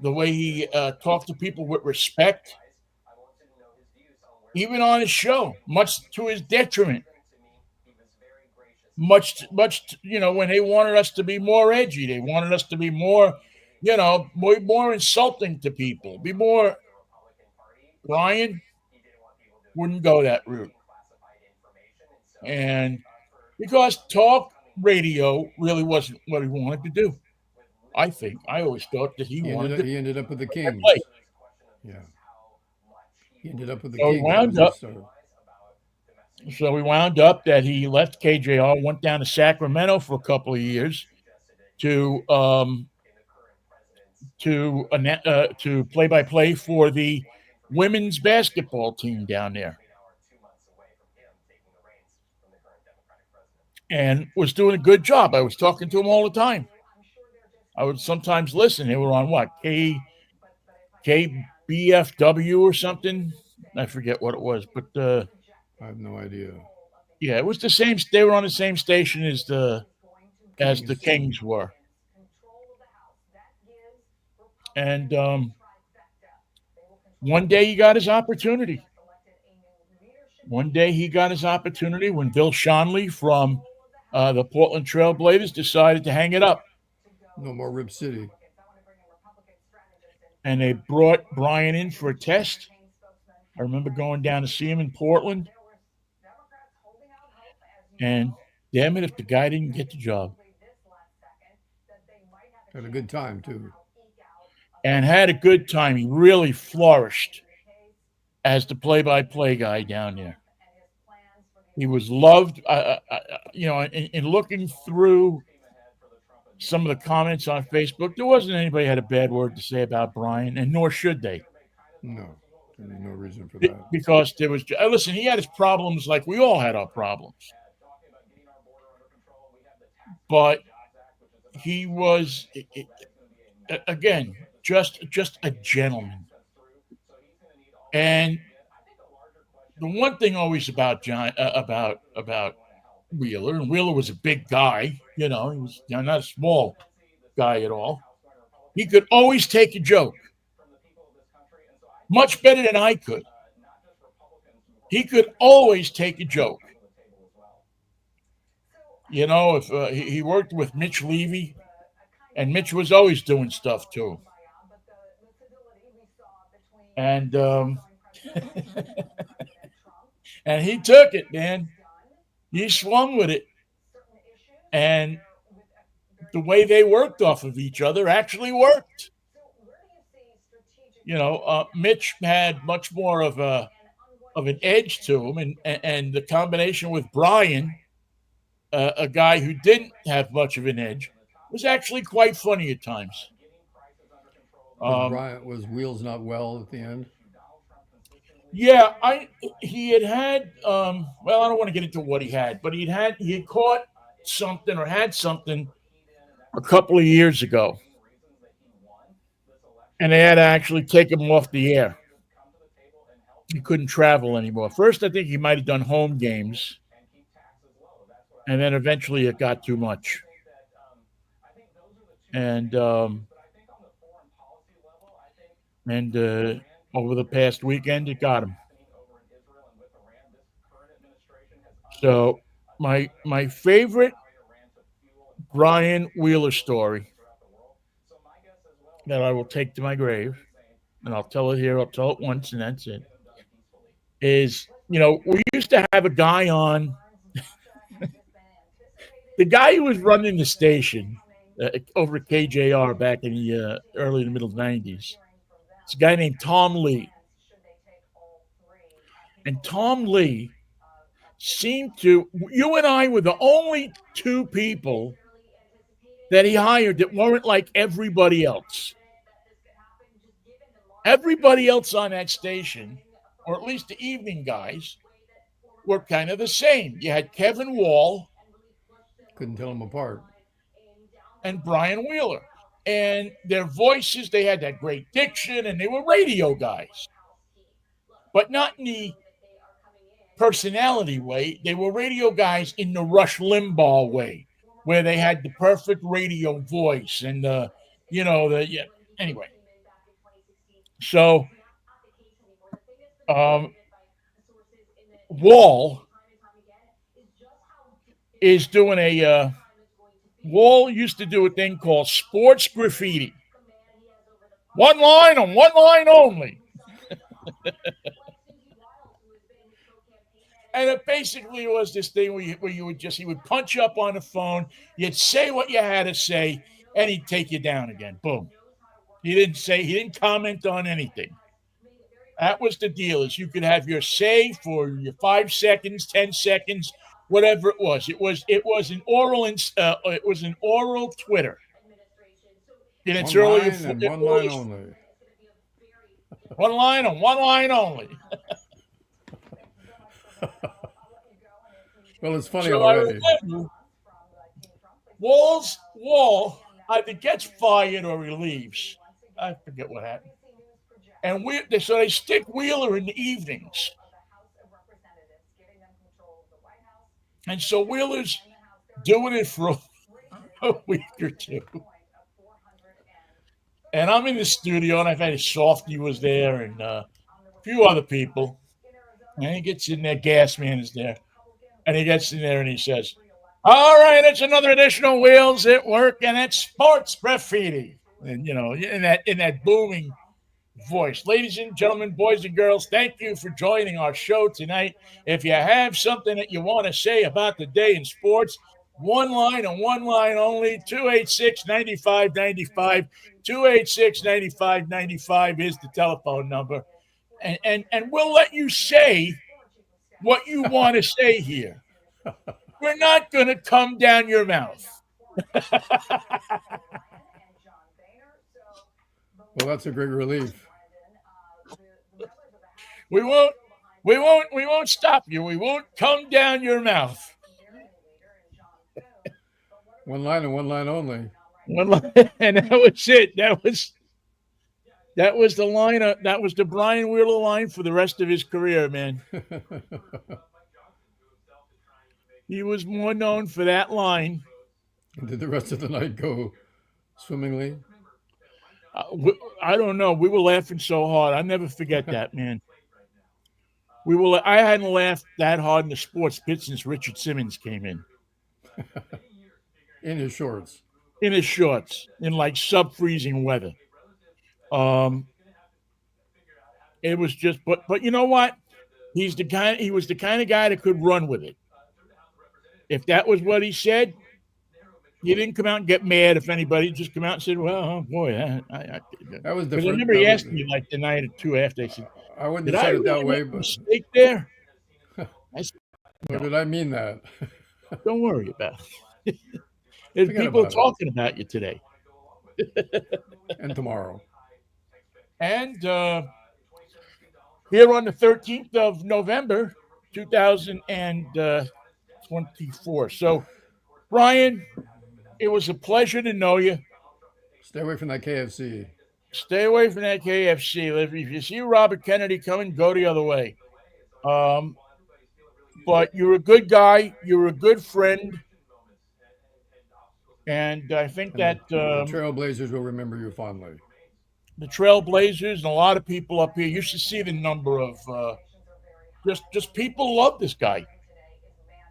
the way he talked to people with respect, even on his show, much to his detriment. When they wanted us to be more edgy, they wanted us to be more insulting to people, be more. Ryan wouldn't go that route, and because talk radio really wasn't what he wanted to do. I think I always thought that he He ended wanted up. to He ended up with the play. Kings. Yeah, he ended up with the So we Kings. That was wound his up. start. So we wound up that he left KJR, went down to Sacramento for a couple of years to to play by play for the women's basketball team down there, and was doing a good job. I was talking to him all the time. I would sometimes listen. They were on what KBFW or something. I forget what it was, but I have no idea. yeah, it was the same. They were on the same station as the Kings. Kings were, and one day he got his opportunity. One day he got his opportunity when Bill Schonley from the Portland Trailblazers decided to hang it up, No more Rip City. and they brought Brian in for a test. I remember going down to see him in Portland, and damn it, if the guy didn't get the job, Had a good time too. and had a good time. He really flourished as the play-by-play guy down there. He was loved. In looking through some of the comments on Facebook, there wasn't anybody had a bad word to say about Brian, and nor should they, No, there's no reason for that. because there was. Listen, he had his problems like we all had our problems, but he was again just a gentleman. And the one thing always about about Wheeler, and Wheeler was a big guy, he was not a small guy at all. He could always take a joke, much better than I could. He could always take a joke. If he worked with Mitch Levy, and Mitch was always doing stuff too. And and he took it, man. He swung with it, and the way they worked off of each other actually worked. Mitch had much more of an edge to him, and the combination with Brian, a guy who didn't have much of an edge, was actually quite funny at times. Was Wheels not well at the end? Yeah, he had well, I don't want to get into what he had, but he had caught something or had something a couple of years ago, and they had to actually take him off the air. He couldn't travel anymore. First, I think he might have done home games, and then eventually it got too much. And over the past weekend, it got him. So my favorite Brian Wheeler story that I will take to my grave, and I'll tell it here, I'll tell it once, and that's it, is, we used to have a guy on, the guy who was running the station over at KJR back in the early to middle 90s. It's a guy named Tom Lee. And Tom Lee seemed to, you and I were the only two people that he hired that weren't like everybody else. Everybody else on that station, or at least the evening guys, were kind of the same. You had Kevin Wall. Couldn't tell them apart. And Brian Wheeler. And their voices, they had that great diction, and they were radio guys. But not in the personality way. They were radio guys in the Rush Limbaugh way, where they had the perfect radio voice and anyway. So Wall is doing Wall used to do a thing called sports graffiti. One line and one line only. And it basically was this thing where he would punch you up on the phone, you'd say what you had to say, and he'd take you down again. Boom. He didn't comment on anything. That was the deal, is you could have your say for your 5 seconds, 10 seconds, whatever it was. It was an oral Twitter. In its earlier form. One line only. One line and one line only. Well, it's funny already. Wall either gets fired or he leaves. I forget what happened. And so they stick Wheeler in the evenings. And so Wheeler's doing it for a week or two. And I'm in the studio, and I've had Softy was there and a few other people. And he gets in there, Gas Man is there. And he gets in there and he says, "All right, it's another edition of Wheels at Work, and it's sports graffiti." And, in that booming voice. Ladies and gentlemen, boys and girls, thank you for joining our show tonight. If you have something that you want to say about the day in sports, one line and one line only, 286-9595. 286-9595 is the telephone number. And we'll let you say what you want to say here. We're not going to come down your mouth. Well, that's a great relief. We won't stop you. We won't come down your mouth. One line and one line only. One line, and that was it. That was That was the line. That was the Brian Wheeler line for the rest of his career, man. He was more known for that line. Did the rest of the night go swimmingly? I don't know. We were laughing so hard. I'll never forget that, man. I hadn't laughed that hard in the sports pit since Richard Simmons came in In his shorts. in his shorts in like sub-freezing weather. It was just, but you know what? He was the kind of guy that could run with it. If that was what he said, you didn't come out and get mad if anybody just come out and said, "Well, oh boy, that was different." I remember he asked me like the night or two after. He said, I wouldn't "Did have I said it really that way, make a but mistake there?" I said, or did I mean that? "Don't worry about it. There's Forget people about it. talking about you today And tomorrow. and here on the 13th of November, 2024. So, Brian, it was a pleasure to know you. Stay away from that KFC. Stay away from that KFC. If you see Robert Kennedy coming, go the other way. But you're a good guy. You're a good friend. And I think that The Trailblazers will remember you fondly. the Trailblazers and a lot of people up here, you should see the number of just people love this guy.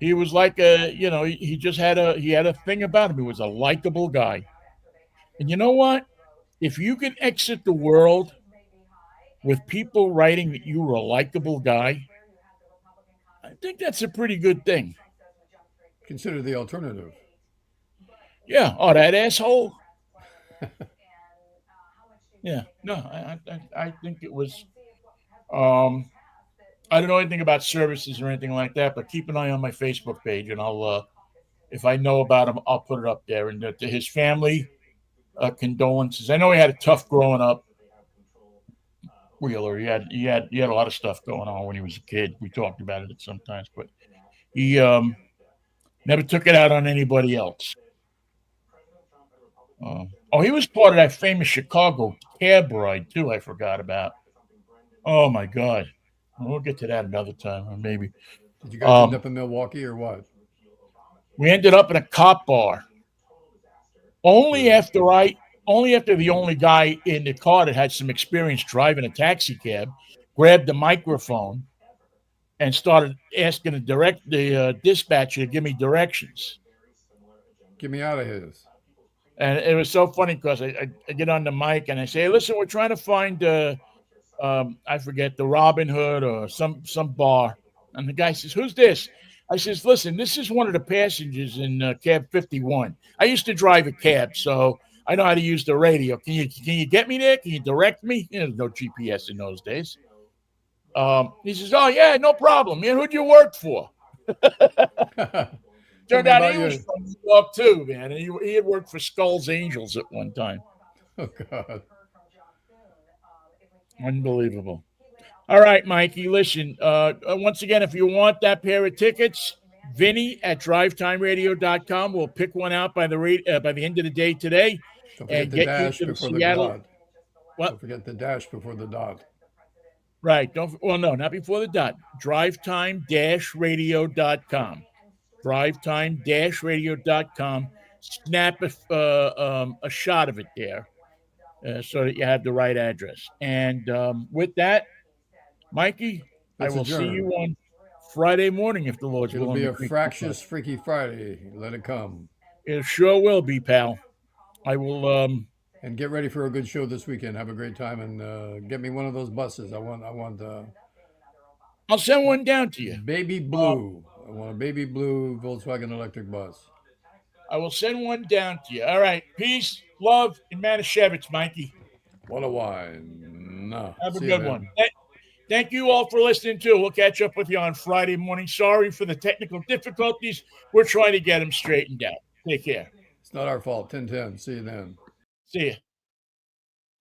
He was like he just had a thing about him. He was a likable guy. And you know what? If you can exit the world with people writing that you were a likable guy, I think that's a pretty good thing. Consider the alternative. Yeah. Oh, that asshole. Yeah. No, I think it was. I don't know anything about services or anything like that, but keep an eye on my Facebook page, and I'll, if I know about him, I'll put it up there. And to his family, condolences. I know he had a tough growing up. Wheeler, he had a lot of stuff going on when he was a kid. We talked about it sometimes, but he never took it out on anybody else. He was part of that famous Chicago cab ride too. I forgot about. Oh my God, we'll get to that another time, or maybe. Did you guys end up in Milwaukee or what? We ended up in a cop bar. Only after the only guy in the car that had some experience driving a taxi cab grabbed the microphone and started asking the dispatcher to give me directions. Get me out of here. And it was so funny because I get on the mic and I say, "Hey, listen, we're trying to find I forget, the Robin Hood or some bar." And the guy says, "Who's this?" I says, "Listen, this is one of the passengers in cab 51. I used to drive a cab, so I know how to use the radio. Can you get me there? Can you direct me?" There's no GPS in those days. He says, "Oh yeah, no problem. Man, who'd you work for?" Turned out he was from New York too, man. And he had worked for Skull's Angels at one time. Oh God. Unbelievable. All right, Mikey, listen, once again, if you want that pair of tickets, Vinnie at drivetimeradio.com will pick one out by the end of the day today. Don't forget the dash before the dot. What? Don't forget the dash before the dot. Right. No, not before the dot. drivetime-radio.com. drivetime-radio.com. Snap a shot of it there so that you have the right address. And with that, Mikey, I will see you on Friday morning if the Lord's willing. It'll be a fractious, freaky Friday. Let it come. It sure will be, pal. I will. And get ready for a good show this weekend. Have a great time and get me one of those buses. I want. I'll send one down to you. Baby blue. I want a baby blue Volkswagen electric bus. I will send one down to you. All right. Peace, love, and Manischewitz, Mikey. What a wine. Have a good one. Thank you all for listening, too. We'll catch up with you on Friday morning. Sorry for the technical difficulties. We're trying to get them straightened out. Take care. It's not our fault. 10-10. See you then. See you.